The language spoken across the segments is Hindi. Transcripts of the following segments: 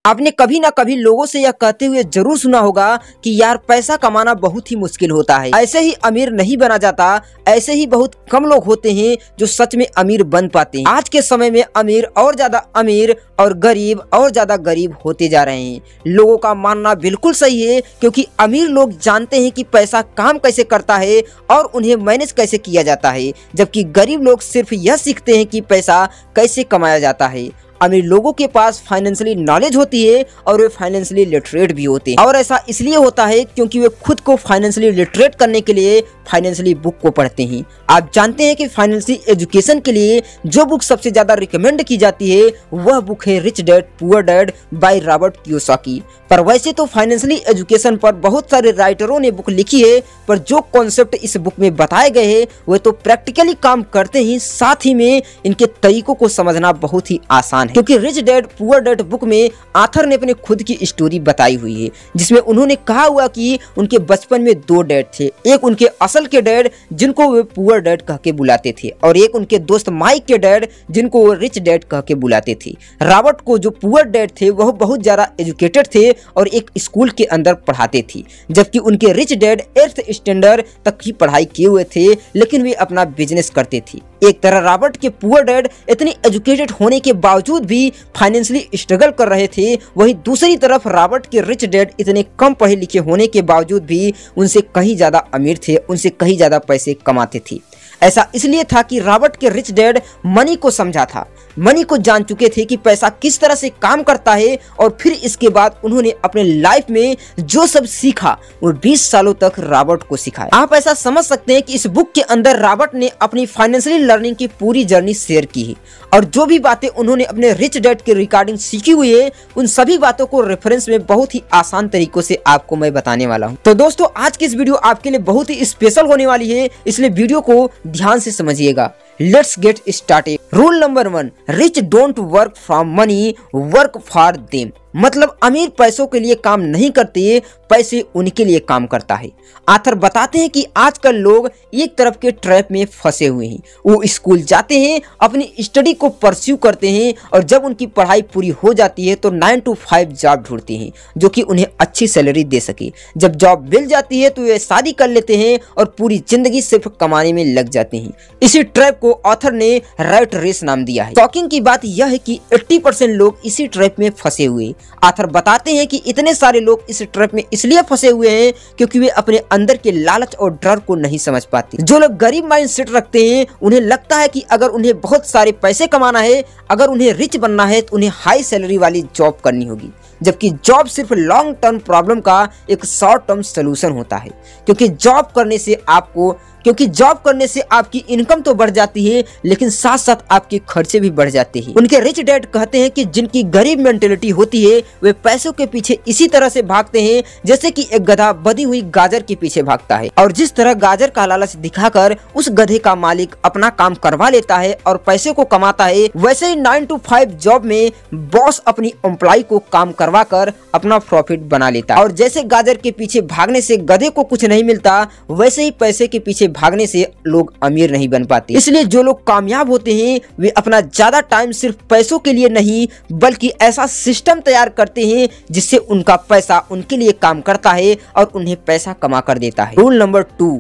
आपने कभी ना कभी लोगों से यह कहते हुए जरूर सुना होगा कि यार पैसा कमाना बहुत ही मुश्किल होता है, ऐसे ही अमीर नहीं बना जाता। ऐसे ही बहुत कम लोग होते हैं जो सच में अमीर बन पाते हैं। आज के समय में अमीर और ज्यादा अमीर और गरीब और ज्यादा गरीब होते जा रहे हैं। लोगों का मानना बिल्कुल सही है, क्योंकि अमीर लोग जानते हैं कि पैसा काम कैसे करता है और उन्हें मैनेज कैसे किया जाता है, जबकि गरीब लोग सिर्फ यह सीखते हैं कि पैसा कैसे कमाया जाता है। अमीर लोगों के पास फाइनेंशियली नॉलेज होती है और वे फाइनेंशियली लिटरेट भी होते हैं, और ऐसा इसलिए होता है क्योंकि वे खुद को फाइनेंशियली लिटरेट करने के लिए फाइनेंशियली बुक को पढ़ते हैं। आप जानते हैं कि फाइनेंशियल एजुकेशन के लिए जो बुक सबसे ज्यादा रिकमेंड की जाती है वह बुक है rich dad poor dad by Robert Kiyosaki. पर वैसे तो फाइनेंशियली एजुकेशन पर बहुत सारे राइटरों ने बुक लिखी है, पर जो कॉन्सेप्ट इस बुक में बताए गए हैं वे तो प्रैक्टिकली काम करते हैं, साथ ही में इनके तरीकों को समझना बहुत ही आसान है। क्योंकि rich dad poor dad book में आथर ने अपने खुद की स्टोरी बताई हुई है, जिसमें उन्होंने कहा हुआ कि उनके बचपन में दो डैड थे। एक उनके असल के डैड जिनको वे पुअर डैड कह के बुलाते थे, और एक उनके दोस्त माइक के डैड जिनको वो रिच डैड कह के बुलाते थे। रॉबर्ट को जो पुअर डैड थे वह बहुत ज्यादा एजुकेटेड थे और एक स्कूल के अंदर पढ़ाते थे, जबकि उनके रिच डैड 8th स्टैंडर्ड तक की पढ़ाई किए हुए थे, लेकिन वे अपना बिजनेस करते थे। एक तरह रॉबर्ट के पुअर डैड इतनी एजुकेटेड होने के बावजूद भी फाइनेंशियली स्ट्रगल कर रहे थे, वहीं दूसरी तरफ रॉबर्ट के रिच डैड इतने कम पढ़े लिखे होने के बावजूद भी उनसे कहीं ज्यादा अमीर थे, उनसे कहीं ज्यादा पैसे कमाते थे। ऐसा इसलिए था कि रॉबर्ट के रिच डैड मनी को समझा था, मनी को जान चुके थे कि पैसा किस तरह से काम करता है, और फिर इसके बाद उन्होंने अपने लाइफ में जो सब सीखा वो 20 सालों तक रॉबर्ट को सिखाया। आप ऐसा समझ सकते हैं कि इस बुक के अंदर रॉबर्ट ने अपनी फाइनेंशियल लर्निंग की पूरी जर्नी शेयर की है, और जो भी बातें उन्होंने अपने रिच डैड के रिगार्डिंग सीखी हुई है उन सभी बातों को रेफरेंस में बहुत ही आसान तरीकों से आपको मैं बताने वाला हूँ। तो दोस्तों आज की इस वीडियो आपके लिए बहुत ही स्पेशल होने वाली है, इसलिए वीडियो को ध्यान से समझिएगा। Let's get started. Rule number 1, rich don't work from money, work for them. मतलब अमीर पैसों के लिए काम नहीं करते, पैसे उनके लिए काम करता है। आथर बताते हैं कि आजकल लोग एक तरफ के ट्रैप में फंसे हुए हैं। वो स्कूल जाते हैं, अपनी स्टडी को परस्यू करते हैं, और जब उनकी पढ़ाई पूरी हो जाती है तो 9 to 5 जॉब ढूंढते हैं जो कि उन्हें अच्छी सैलरी दे सके। जब जॉब मिल जाती है तो वे शादी कर लेते हैं और पूरी जिंदगी सिर्फ कमाने में लग जाते हैं। इसी ट्रैप को ऑथर ने रैट रेस नाम दिया है। शॉकिंग की बात यह है कि 80% लोग इसी ट्रैप में फंसे हुए। आथर बताते हैं कि इतने सारे लोग इस ट्रैप में इसलिए फंसे हुए हैं क्योंकि वे अपने अंदर के लालच और डर को नहीं समझ पाते। जो लोग गरीब माइंडसेट रखते हैं उन्हें लगता है कि अगर उन्हें बहुत सारे पैसे कमाना है, अगर उन्हें रिच बनना है तो उन्हें हाई सैलरी वाली जॉब करनी होगी, जबकि जॉब सिर्फ लॉन्ग टर्म प्रॉब्लम का एक शॉर्ट टर्म सोल्यूशन होता है। क्योंकि जॉब करने से आपकी इनकम तो बढ़ जाती है, लेकिन साथ साथ आपके खर्चे भी बढ़ जाते हैं। उनके रिच डैड कहते हैं कि जिनकी गरीब मेंटेलिटी होती है वे पैसों के पीछे इसी तरह से भागते हैं जैसे कि एक गधा बधी हुई गाजर के पीछे भागता है, और जिस तरह गाजर का लालच दिखाकर उस गधे का मालिक अपना काम करवा लेता है और पैसे को कमाता है, वैसे ही 9 to 5 जॉब में बॉस अपनी एम्प्लॉय को काम करवा कर अपना प्रॉफिट बना लेता है। और जैसे गाजर के पीछे भागने से गधे को कुछ नहीं मिलता, वैसे ही पैसे के पीछे भागने से लोग अमीर नहीं बन पाते। इसलिए जो लोग कामयाब होते हैं वे अपना ज्यादा टाइम सिर्फ पैसों के लिए नहीं बल्कि ऐसा सिस्टम तैयार करते हैं जिससे उनका पैसा उनके लिए काम करता है और उन्हें पैसा कमा कर देता है। Rule number 2,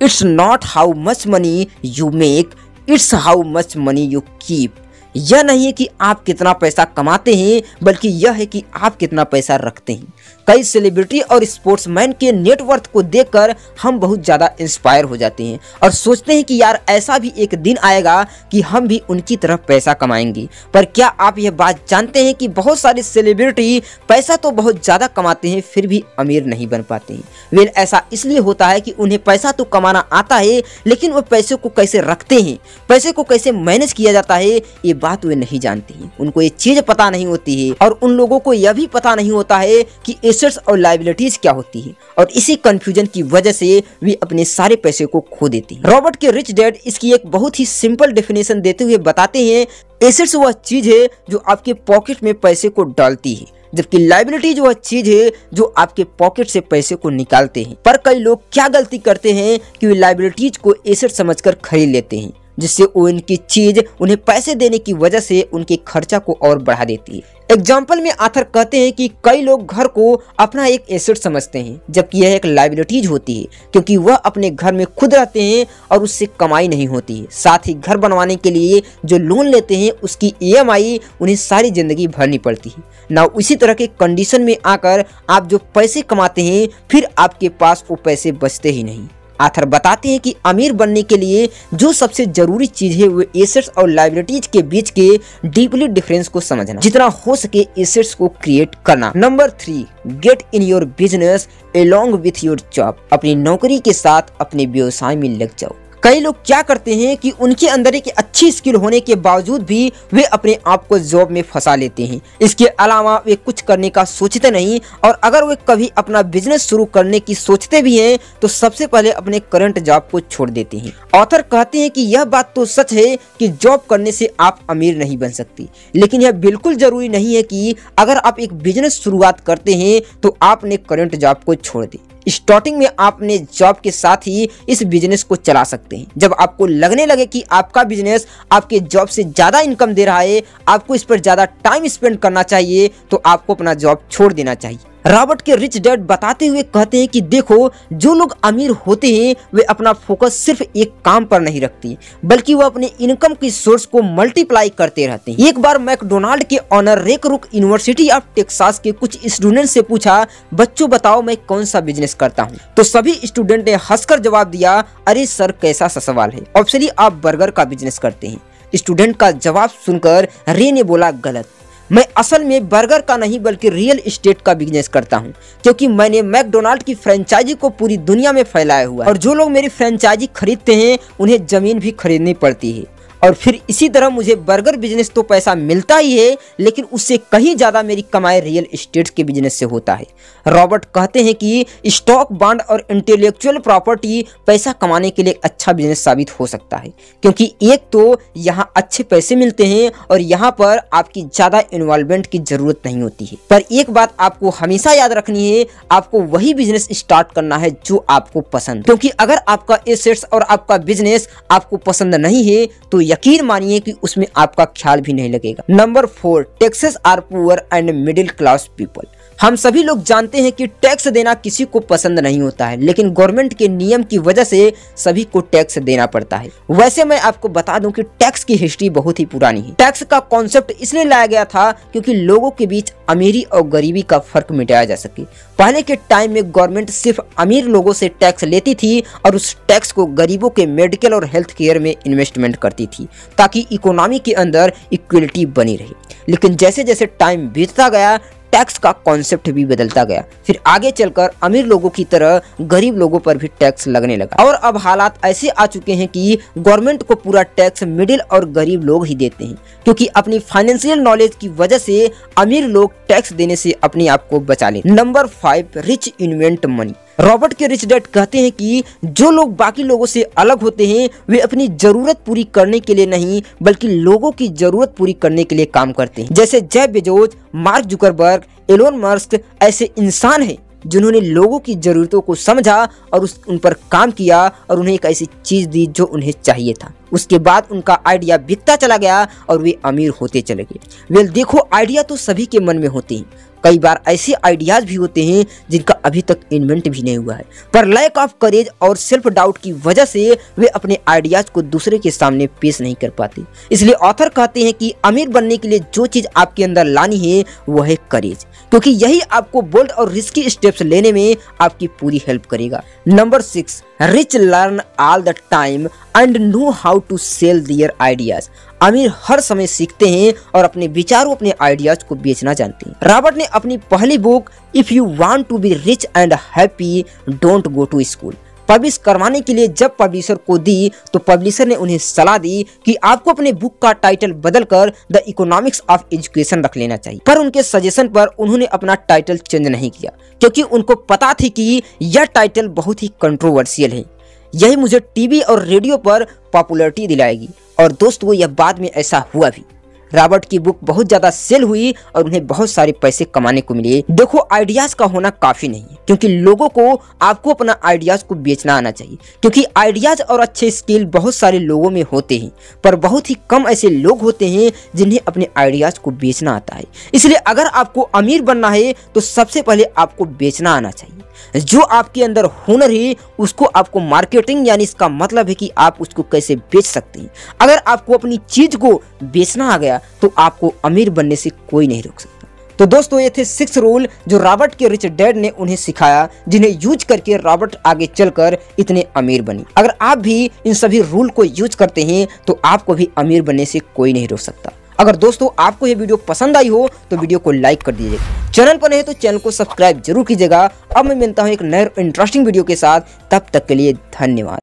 it's not how much money you make, it's how much money you keep. यह नहीं है कि आप कितना पैसा कमाते हैं, बल्कि यह है कि आप कितना पैसा रखते हैं। कई सेलिब्रिटी और स्पोर्ट्समैन के नेटवर्थ को देखकर हम बहुत ज्यादा इंस्पायर हो जाते हैं और सोचते हैं कि यार ऐसा भी एक दिन आएगा कि हम भी उनकी तरह पैसा कमाएंगे। पर क्या आप यह बात जानते हैं कि बहुत सारे सेलिब्रिटी पैसा तो बहुत ज्यादा कमाते हैं फिर भी अमीर नहीं बन पाते हैं। वेल ऐसा इसलिए होता है कि उन्हें पैसा तो कमाना आता है, लेकिन वो पैसे को कैसे रखते हैं, पैसे को कैसे मैनेज किया जाता है, ये बात वे नहीं जानते हैं। उनको ये चीज पता नहीं होती है, और उन लोगों को यह भी पता नहीं होता है कि एसेट्स और लायबिलिटीज क्या होती है, और इसी कंफ्यूजन की वजह से वे अपने सारे पैसे को खो देते हैं। रॉबर्ट के रिच डैड इसकी एक बहुत ही सिंपल डेफिनेशन देते हुए बताते हैं, एसेट्स वह चीज है जो आपके पॉकेट में पैसे को डालती है, जबकि लायबिलिटीज वह चीज है जो आपके पॉकेट से पैसे को निकालते हैं। पर कई लोग क्या गलती करते हैं कि वे लायबिलिटीज को एसेट समझकर खरीद लेते हैं, जिससे वो इनकी चीज उन्हें पैसे देने की वजह से उनके खर्चा को और बढ़ा देती है। एग्जाम्पल में आथर कहते हैं कि कई लोग घर को अपना एक एसेट समझते हैं, जबकि यह एक लायबिलिटीज होती है, क्योंकि वह अपने घर में खुद रहते हैं और उससे कमाई नहीं होती है। साथ ही घर बनवाने के लिए जो लोन लेते हैं उसकी EMI उन्हें सारी जिंदगी भरनी पड़ती है ना। इसी तरह के कंडीशन में आकर आप जो पैसे कमाते हैं फिर आपके पास वो पैसे बचते ही नहीं। आथर बताते हैं कि अमीर बनने के लिए जो सबसे जरूरी चीज है वो एसेट्स और लायबिलिटीज के बीच के डीपली डिफरेंस को समझना, जितना हो सके एसेट्स को क्रिएट करना। Number 3, get in your business along with your job. अपनी नौकरी के साथ अपने व्यवसाय में लग जाओ। कई लोग क्या करते हैं कि उनके अंदर एक अच्छी स्किल होने के बावजूद भी वे अपने आप को जॉब में फंसा लेते हैं। इसके अलावा वे कुछ करने का सोचते नहीं, और अगर वे कभी अपना बिजनेस शुरू करने की सोचते भी हैं तो सबसे पहले अपने करंट जॉब को छोड़ देते हैं। ऑथर कहते हैं कि यह बात तो सच है कि जॉब करने से आप अमीर नहीं बन सकती, लेकिन यह बिल्कुल जरूरी नहीं है कि अगर आप एक बिजनेस शुरुआत करते हैं तो आपने करंट जॉब को छोड़ दें। स्टार्टिंग में आपने जॉब के साथ ही इस बिजनेस को चला सकते हैं। जब आपको लगने लगे कि आपका बिजनेस आपके जॉब से ज्यादा इनकम दे रहा है, आपको इस पर ज्यादा टाइम स्पेंड करना चाहिए, तो आपको अपना जॉब छोड़ देना चाहिए। रॉबर्ट के रिच डैड बताते हुए कहते हैं कि देखो, जो लोग अमीर होते हैं वे अपना फोकस सिर्फ एक काम पर नहीं रखते, बल्कि वो अपने इनकम की सोर्स को मल्टीप्लाई करते रहते हैं। एक बार मैकडोनाल्ड के ऑनर रे क्रुक यूनिवर्सिटी ऑफ टेक्सास के कुछ स्टूडेंट से पूछा, बच्चों बताओ मैं कौन सा बिजनेस करता हूँ। तो सभी स्टूडेंट ने हंसकर जवाब दिया, अरे सर कैसा सा सवाल है, ऑब्वियसली आप बर्गर का बिजनेस करते हैं। स्टूडेंट का जवाब सुनकर रे ने बोला, गलत, मैं असल में बर्गर का नहीं बल्कि रियल एस्टेट का बिजनेस करता हूं, क्योंकि मैंने मैकडोनाल्ड की फ्रेंचाइजी को पूरी दुनिया में फैलाया हुआ है और जो लोग मेरी फ्रेंचाइजी खरीदते हैं उन्हें जमीन भी खरीदनी पड़ती है। और फिर इसी तरह मुझे बर्गर बिजनेस तो पैसा मिलता ही है, लेकिन उससे कहीं ज्यादा मेरी कमाई रियल एस्टेट के बिजनेस से होता है। रॉबर्ट कहते हैं कि स्टॉक, बॉन्ड और इंटेलेक्चुअल प्रॉपर्टी पैसा कमाने के लिए अच्छा बिजनेस साबित हो सकता है, क्योंकि एक तो यहाँ अच्छे पैसे मिलते हैं और यहाँ पर आपकी ज्यादा इन्वॉल्वमेंट की जरूरत नहीं होती है। पर एक बात आपको हमेशा याद रखनी है, आपको वही बिजनेस स्टार्ट करना है जो आपको पसंद, क्योंकि अगर आपका एसेट्स और आपका बिजनेस आपको पसंद नहीं है तो यकीन मानिए कि उसमें आपका ख्याल भी नहीं लगेगा। Number 4, taxes are poor and middle class people. हम सभी लोग जानते हैं कि टैक्स देना किसी को पसंद नहीं होता है, लेकिन गवर्नमेंट के नियम की वजह से सभी को टैक्स देना पड़ता है। वैसे मैं आपको बता दूं कि टैक्स की हिस्ट्री बहुत ही पुरानी है। टैक्स का कॉन्सेप्ट इसलिए लाया गया था क्योंकि लोगों के बीच अमीरी और गरीबी का फर्क मिटाया जा सके। पहले के टाइम में गवर्नमेंट सिर्फ अमीर लोगों से टैक्स लेती थी और उस टैक्स को गरीबों के मेडिकल और हेल्थ केयर में इन्वेस्टमेंट करती थी, ताकि इकोनॉमी के अंदर इक्वलिटी बनी रहे। लेकिन जैसे जैसे टाइम बीतता गया, टैक्स का कॉन्सेप्ट भी बदलता गया। फिर आगे चलकर अमीर लोगों की तरह गरीब लोगों पर भी टैक्स लगने लगा, और अब हालात ऐसे आ चुके हैं कि गवर्नमेंट को पूरा टैक्स मिडिल और गरीब लोग ही देते हैं, क्योंकि अपनी फाइनेंशियल नॉलेज की वजह से अमीर लोग टैक्स देने से अपने आप को बचा लेते। Number 5, rich invent money. Robert के रिच डैड कहते हैं कि जो लोग बाकी लोगों से अलग होते हैं वे अपनी जरूरत पूरी करने के लिए नहीं बल्कि लोगों की जरूरत पूरी करने के लिए काम करते हैं। जैसे Jeff Bezos, Mark Zuckerberg, Elon Musk ऐसे इंसान हैं जिन्होंने लोगों की जरूरतों को समझा और उन पर काम किया और उन्हें एक ऐसी चीज दी जो उन्हें चाहिए था। उसके बाद उनका आइडिया बिकता चला गया और वे अमीर होते चले गए। वेल देखो, आइडिया तो सभी के मन में होते हैं। कई बार ऐसे आइडियाज भी होते हैं जिनका अभी तक इन्वेंट भी नहीं हुआ है, पर लैक ऑफ करेज और सेल्फ डाउट की वजह से वे अपने आइडियाज को दूसरे के सामने पेश नहीं कर पाते। इसलिए ऑथर कहते हैं कि अमीर बनने के लिए जो चीज आपके अंदर लानी है वो है करेज, क्योंकि यही आपको बोल्ड और रिस्की स्टेप्स लेने में आपकी पूरी हेल्प करेगा। Number 6, rich learn all the time and know how to sell their ideas. अमीर हर समय सीखते हैं और अपने विचारों, अपने आइडियाज को बेचना जानते हैं। रॉबर्ट ने अपनी पहली book if you want to be rich and happy don't go to school publish करवाने के लिए जब पब्लिशर को दी तो पब्लिशर ने उन्हें सलाह दी कि आपको अपने बुक का टाइटल बदलकर द इकोनॉमिक्स ऑफ एजुकेशन रख लेना चाहिए। पर उनके सजेशन पर उन्होंने अपना टाइटल चेंज नहीं किया, क्योंकि उनको पता थी कि यह टाइटल बहुत ही कंट्रोवर्शियल है, यही मुझे टीवी और रेडियो पर पॉपुलैरिटी दिलाएगी। और दोस्तों, यह बाद में ऐसा हुआ भी। रॉबर्ट की बुक बहुत ज्यादा सेल हुई और उन्हें बहुत सारे पैसे कमाने को मिले। देखो, आइडियाज का होना काफी नहीं है, क्योंकि लोगों को आपको अपना आइडियाज को बेचना आना चाहिए, क्योंकि आइडियाज और अच्छे स्किल बहुत सारे लोगों में होते हैं, पर बहुत ही कम ऐसे लोग होते हैं जिन्हें अपने आइडियाज को बेचना आता है। इसलिए अगर आपको अमीर बनना है तो सबसे पहले आपको बेचना आना चाहिए। जो आपके अंदर हुनर है उसको आपको मार्केटिंग, यानी इसका मतलब है कि आप उसको कैसे बेच सकते हैं। अगर आपको अपनी चीज को बेचना आ गया तो आपको अमीर बनने से कोई नहीं रोक सकता। तो दोस्तों, ये थे 6 रूल जो रॉबर्ट के रिच डैड ने उन्हें सिखाया, जिन्हें यूज करके रॉबर्ट आगे चलकर इतने अमीर बने। अगर आप भी इन सभी रूल को यूज करते हैं तो आपको भी अमीर बनने से कोई नहीं रोक सकता। अगर दोस्तों आपको ये वीडियो पसंद आई हो तो वीडियो को लाइक कर दीजिएगा। चैनल पर नहीं तो चैनल को सब्सक्राइब जरूर कीजिएगा। अब मैं मिलता हूँ एक नए इंटरेस्टिंग वीडियो के साथ, तब तक के लिए धन्यवाद।